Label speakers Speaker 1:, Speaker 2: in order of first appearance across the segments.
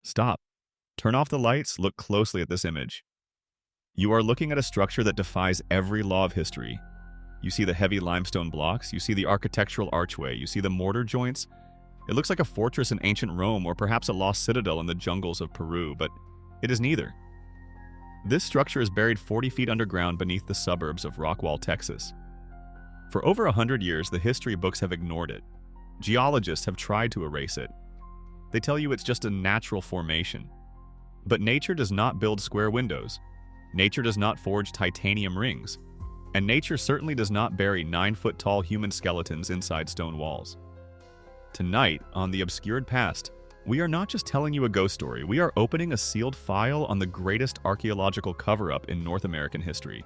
Speaker 1: Stop. Turn off the lights, look closely at this image. You are looking at a structure that defies every law of history. You see the heavy limestone blocks, you see the architectural archway, you see the mortar joints. It looks like a fortress in ancient Rome or perhaps a lost citadel in the jungles of Peru, but it is neither. This structure is buried 40 feet underground beneath the suburbs of Rockwall, Texas. For over 100 years, the history books have ignored it. Geologists have tried to erase it. They tell you it's just a natural formation. But nature does not build square windows. Nature does not forge titanium rings. And nature certainly does not bury 9-foot-tall human skeletons inside stone walls. Tonight, on The Obscured Past, we are not just telling you a ghost story, we are opening a sealed file on the greatest archaeological cover-up in North American history.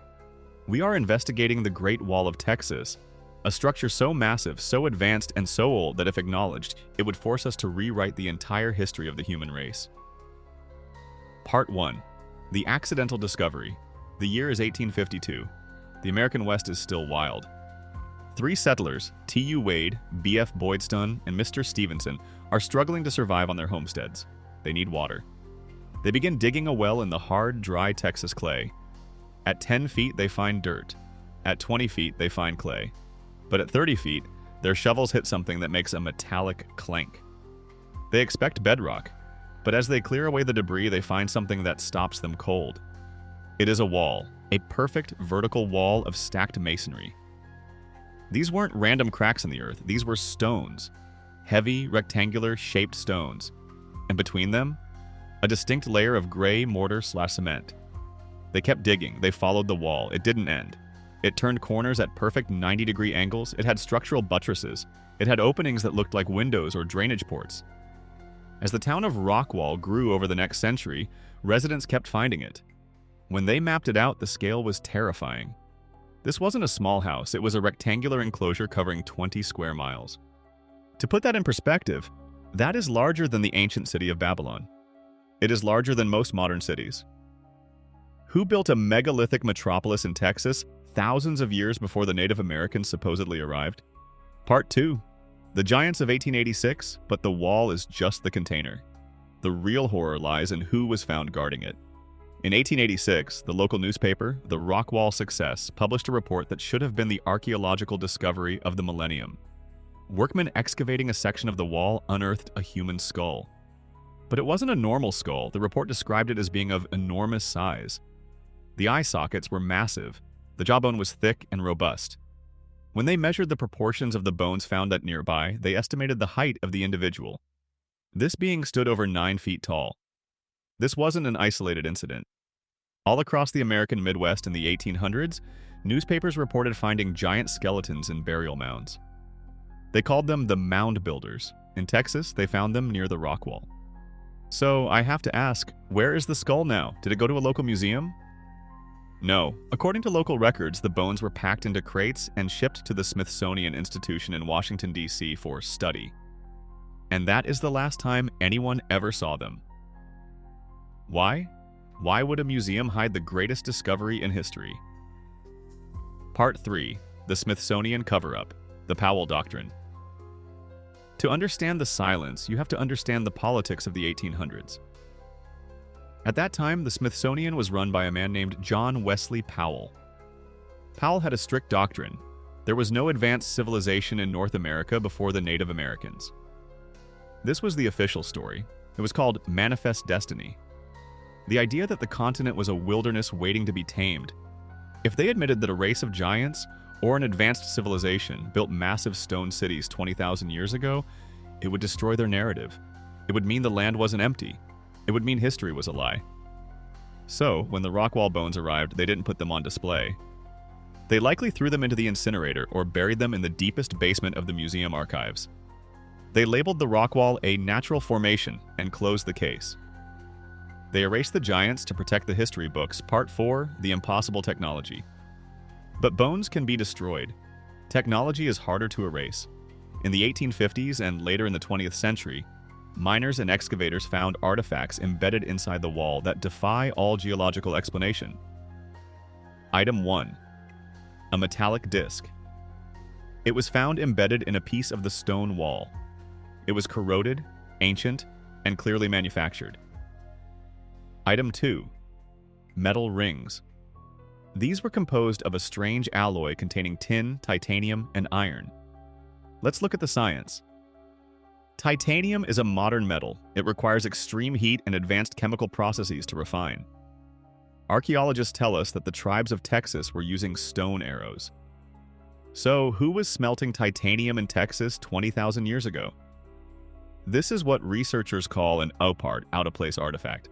Speaker 1: We are investigating the Great Wall of Texas, a structure so massive, so advanced, and so old that if acknowledged, it would force us to rewrite the entire history of the human race. Part 1. The Accidental Discovery. The year is 1852. The American West is still wild. 3 settlers, T.U. Wade, B.F. Boydston, and Mr. Stevenson, are struggling to survive on their homesteads. They need water. They begin digging a well in the hard, dry Texas clay. At 10 feet, they find dirt. At 20 feet, they find clay. But at 30 feet, their shovels hit something that makes a metallic clank. They expect bedrock, but as they clear away the debris, they find something that stops them cold. It is a wall, a perfect vertical wall of stacked masonry. These weren't random cracks in the earth, these were stones. Heavy, rectangular, shaped stones. And between them, a distinct layer of gray mortar/cement. They kept digging, they followed the wall, it didn't end. It turned corners at perfect 90-degree angles, it had structural buttresses, it had openings that looked like windows or drainage ports. As the town of Rockwall grew over the next century, residents kept finding it. When they mapped it out, the scale was terrifying. This wasn't a small house, it was a rectangular enclosure covering 20 square miles. To put that in perspective, that is larger than the ancient city of Babylon. It is larger than most modern cities. Who built a megalithic metropolis in Texas thousands of years before the Native Americans supposedly arrived? Part 2. The Giants of 1886, but the wall is just the container. The real horror lies in who was found guarding it. In 1886, the local newspaper, the Rockwall Success, published a report that should have been the archaeological discovery of the millennium. Workmen excavating a section of the wall unearthed a human skull. But it wasn't a normal skull, the report described it as being of enormous size. The eye sockets were massive, the jawbone was thick and robust. When they measured the proportions of the bones found at nearby, they estimated the height of the individual. This being stood over 9 feet tall. This wasn't an isolated incident. All across the American Midwest in the 1800s, newspapers reported finding giant skeletons in burial mounds. They called them the mound builders. In Texas, they found them near the Rockwall. So I have to ask, where is the skull now? Did it go to a local museum? No. According to local records, the bones were packed into crates and shipped to the Smithsonian Institution in Washington, D.C. for study. And that is the last time anyone ever saw them. Why? Why would a museum hide the greatest discovery in history? Part 3. The Smithsonian Cover-Up. The Powell Doctrine. To understand the silence, you have to understand the politics of the 1800s. At that time, the Smithsonian was run by a man named John Wesley Powell. Powell had a strict doctrine. There was no advanced civilization in North America before the Native Americans. This was the official story. It was called Manifest Destiny. The idea that the continent was a wilderness waiting to be tamed. If they admitted that a race of giants or an advanced civilization built massive stone cities 20,000 years ago, it would destroy their narrative. It would mean the land wasn't empty. It would mean history was a lie. So, when the Rockwall bones arrived, they didn't put them on display. They likely threw them into the incinerator or buried them in the deepest basement of the museum archives. They labeled the Rockwall a natural formation and closed the case. They erased the giants to protect the history books. Part 4, The Impossible Technology. But bones can be destroyed. Technology is harder to erase. In the 1850s and later in the 20th century, miners and excavators found artifacts embedded inside the wall that defy all geological explanation. Item 1. A metallic disc. It was found embedded in a piece of the stone wall. It was corroded, ancient, and clearly manufactured. Item 2. Metal rings. These were composed of a strange alloy containing tin, titanium, and iron. Let's look at the science. Titanium is a modern metal. It requires extreme heat and advanced chemical processes to refine. Archaeologists tell us that the tribes of Texas were using stone arrows. So, who was smelting titanium in Texas 20,000 years ago? This is what researchers call an OPART, out-of-place artifact.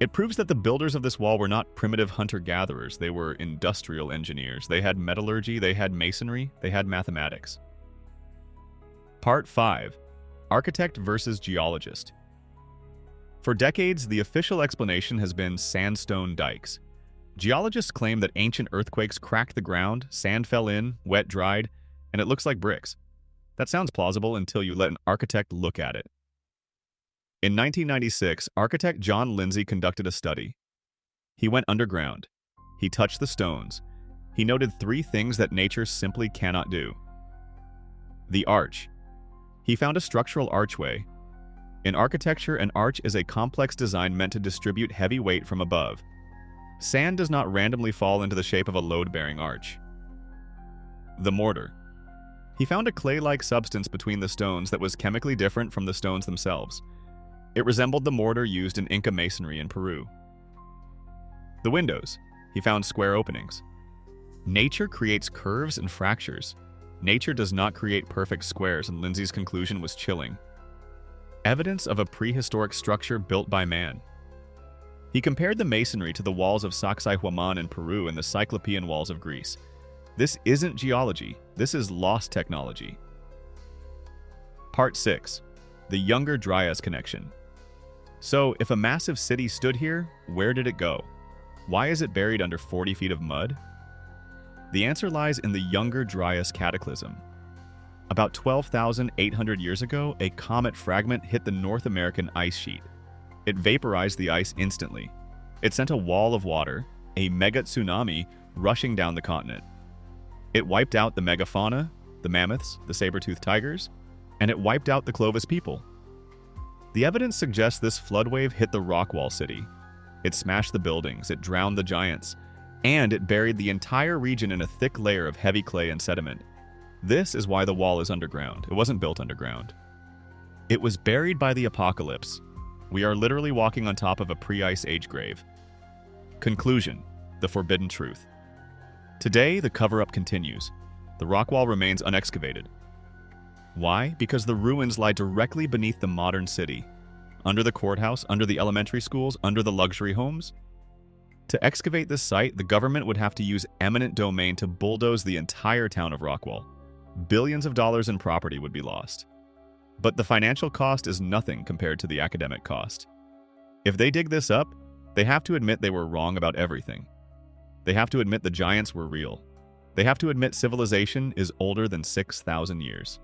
Speaker 1: It proves that the builders of this wall were not primitive hunter-gatherers, they were industrial engineers. They had metallurgy, they had masonry, they had mathematics. Part 5. Architect versus Geologist. For decades, the official explanation has been sandstone dikes. Geologists claim that ancient earthquakes cracked the ground, sand fell in, wet dried, and it looks like bricks. That sounds plausible until you let an architect look at it. In 1996, architect John Lindsay conducted a study. He went underground. He touched the stones. He noted 3 things that nature simply cannot do. The arch. He found a structural archway. In architecture, an arch is a complex design meant to distribute heavy weight from above. Sand does not randomly fall into the shape of a load-bearing arch. The mortar. He found a clay-like substance between the stones that was chemically different from the stones themselves. It resembled the mortar used in Inca masonry in Peru. The windows. He found square openings. Nature creates curves and fractures. Nature does not create perfect squares, and Lindsay's conclusion was chilling. Evidence of a prehistoric structure built by man. He compared the masonry to the walls of Sacsayhuaman in Peru and the Cyclopean walls of Greece. This isn't geology, this is lost technology. Part 6. The Younger Dryas Connection. So, if a massive city stood here, where did it go? Why is it buried under 40 feet of mud? The answer lies in the Younger Dryas Cataclysm. About 12,800 years ago, a comet fragment hit the North American ice sheet. It vaporized the ice instantly. It sent a wall of water, a mega tsunami, rushing down the continent. It wiped out the megafauna, the mammoths, the saber-toothed tigers, and it wiped out the Clovis people. The evidence suggests this flood wave hit the Rockwall city. It smashed the buildings, it drowned the giants, and it buried the entire region in a thick layer of heavy clay and sediment. This is why the wall is underground. It wasn't built underground. It was buried by the apocalypse. We are literally walking on top of a pre-ice age grave. Conclusion: the forbidden truth. Today, the cover-up continues. The Rockwall remains unexcavated. Why? Because the ruins lie directly beneath the modern city. Under the courthouse, under the elementary schools, under the luxury homes. To excavate this site, the government would have to use eminent domain to bulldoze the entire town of Rockwall. Billions of dollars in property would be lost. But the financial cost is nothing compared to the academic cost. If they dig this up, they have to admit they were wrong about everything. They have to admit the giants were real. They have to admit civilization is older than 6,000 years.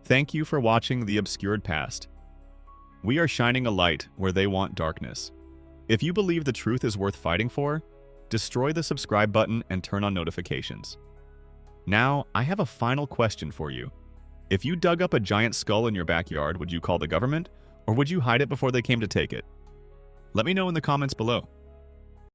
Speaker 1: Thank you for watching The Obscured Past. We are shining a light where they want darkness. If you believe the truth is worth fighting for, destroy the subscribe button and turn on notifications. Now, I have a final question for you. If you dug up a giant skull in your backyard, would you call the government, or would you hide it before they came to take it? Let me know in the comments below.